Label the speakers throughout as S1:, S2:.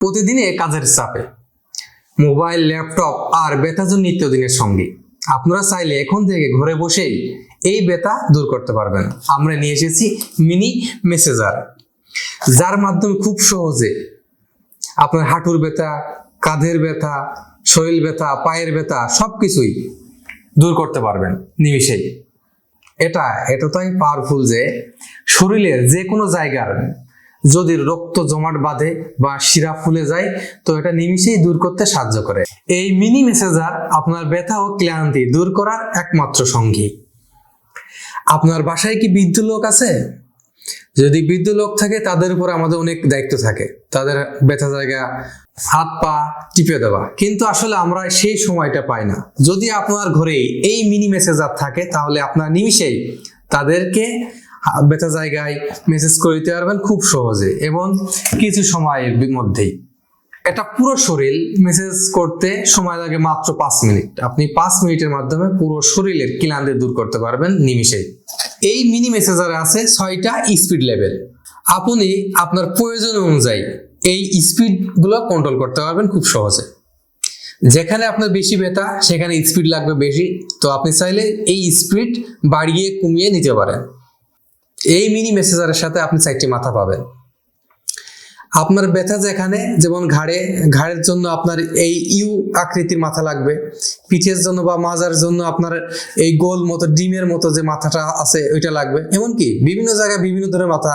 S1: প্রতিদিনে কাজের চাপে মোবাইল, ল্যাপটপ আর ব্যথাজনিত নিত্যদিনের সঙ্গী। আপনারা চাইলে এখন থেকে ঘরে বসেই এই ব্যথা দূর করতে পারবেন। আমরা নিয়ে এসেছি মিনি মেসেজার, যার মাধ্যমে খুব সহজে আপনার হাঁটুর ব্যথা, কাঁধের ব্যথা, শরীর ব্যথা, পায়ের ব্যথা সবকিছুই দূর করতে পারবেন নিমিষেই। এটা এতটাই পাওয়ারফুল যে শরীরের যে কোনো জায়গার যদি রক্ত জমাট বাঁধে বা শিরা ফুলে যায়, তো এটা নিমিষেই দূর করতে সাহায্য করে। এই মিনি মেসেজার আপনার ব্যথা ও ক্লান্তি দূর করার একমাত্র সঙ্গী। আপনার বাসায় কি বৃদ্ধ লোক আছে? যদি বৃদ্ধ লোক থাকে, তাদের উপর আমাদের অনেক দায়িত্ব থাকে, তাদের ব্যথা জায়গা হাত পা টিপে দেওয়া, কিন্তু আসলে আমরা সেই সময়টা পাই না। যদি আপনার ঘরে এই মিনি মেসেজার থাকে, তাহলে আপনার নিমিষেই তাদেরকে ব্যথা জায়গায় মেসেজ করে দিতে পারবেন খুব সহজে এবং কিছু সময়ের মধ্যেই। এটা পুরো শরীর মেসেজ করতে সময় লাগে মাত্র 5 মিনিট। আপনি 5 মিনিটের মাধ্যমে পুরো শরীরের ক্লান্তি দূর করতে পারবেন নিমিষেই। এই মিনি মেসেজারে আছে 6টা স্পিড লেভেল। আপনি আপনার প্রয়োজন অনুযায়ী এই স্পিড গুলো কন্ট্রোল করতে পারবেন খুব সহজে। যেখানে আপনার বেশি ব্যথা, সেখানে স্পিড লাগবে বেশি, তো আপনি চাইলে এই স্পিড বাড়িয়ে কমিয়ে নিতে পারেন। এই মিনি মেসেজারের সাথে আপনি 4টি মাথা পাবেন। আপনার ব্যথা যেখানে, যেমন ঘাড়ের জন্য আপনার এই ইউ আকৃতির মাথা লাগবে, পিঠের জন্য বা মাজার জন্য আপনার এই গোল মতো ডিমের মতো যে মাথাটা আছে ওইটা লাগবে। এমনকি বিভিন্ন জায়গায় বিভিন্ন ধরনের মাথা,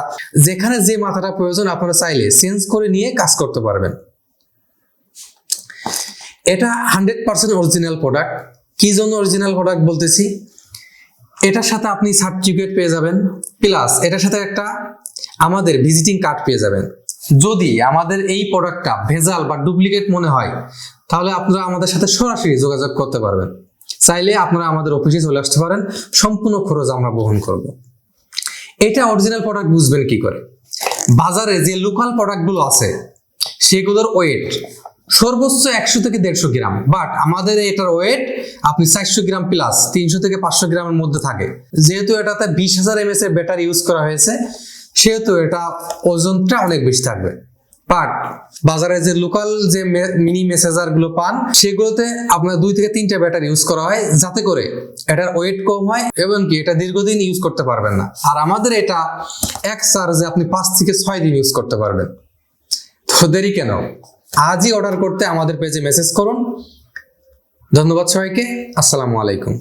S1: যেখানে যে মাথাটা প্রয়োজন আপনারা চাইলে চেঞ্জ করে নিয়ে কাজ করতে পারবেন। এটা 100% অরিজিনাল প্রোডাক্ট। কি জন্য অরিজিনাল প্রোডাক্ট বলতেছি? এটার সাথে আপনি সার্টিফিকেট পেয়ে যাবেন, প্লাস এটার সাথে একটা আমাদের ভিজিটিং কার্ড পেয়ে যাবেন। যদি আমাদের এই প্রোডাক্টটা ভেজাল বা ডুপ্লিকেট মনে হয়, তাহলে আপনারা আমাদের সাথে সরাসরি যোগাযোগ করতে পারবেন। চাইলে আপনারা আমাদের অফিসে চলে আসতে পারেন, সম্পূর্ণ খরচ আমরা বহন করব। এটা অরিজিনাল প্রোডাক্ট বুঝবেন কি করে? বাজারে যে লোকাল প্রোডাক্টগুলো আছে সেগুলোর ওয়েট সর্বোচ্চ 100 থেকে 150 গ্রাম, বাট আমাদের এটার ওয়েট আপনি 400 গ্রাম প্লাস 300 থেকে 500 গ্রামের মধ্যে থাকে। যেহেতু এটাতে 20,000 mAh এর ব্যাটারি ইউজ করা হয়েছে, সেহেতু এটা ওজনটা অনেক বেশি থাকবে। বাট বাজারে যে লোকাল যে মিনি মেসেজার গুলো পান, সেগুলোতে আপনার 2 থেকে 3টা ব্যাটারি ইউজ করা হয়, যাতে করে এটার ওয়েট কম হয় এবং কি এটা দীর্ঘদিন ইউজ করতে পারবেন না। আর আমাদের এটা এক চার্জে আপনি 5 থেকে 6 দিন ইউজ করতে পারবেন। তো দেরি কেন? আজই অর্ডার করতে আমাদের পেজে মেসেজ করুন। ধন্যবাদ সবাইকে। আসসালামু আলাইকুম।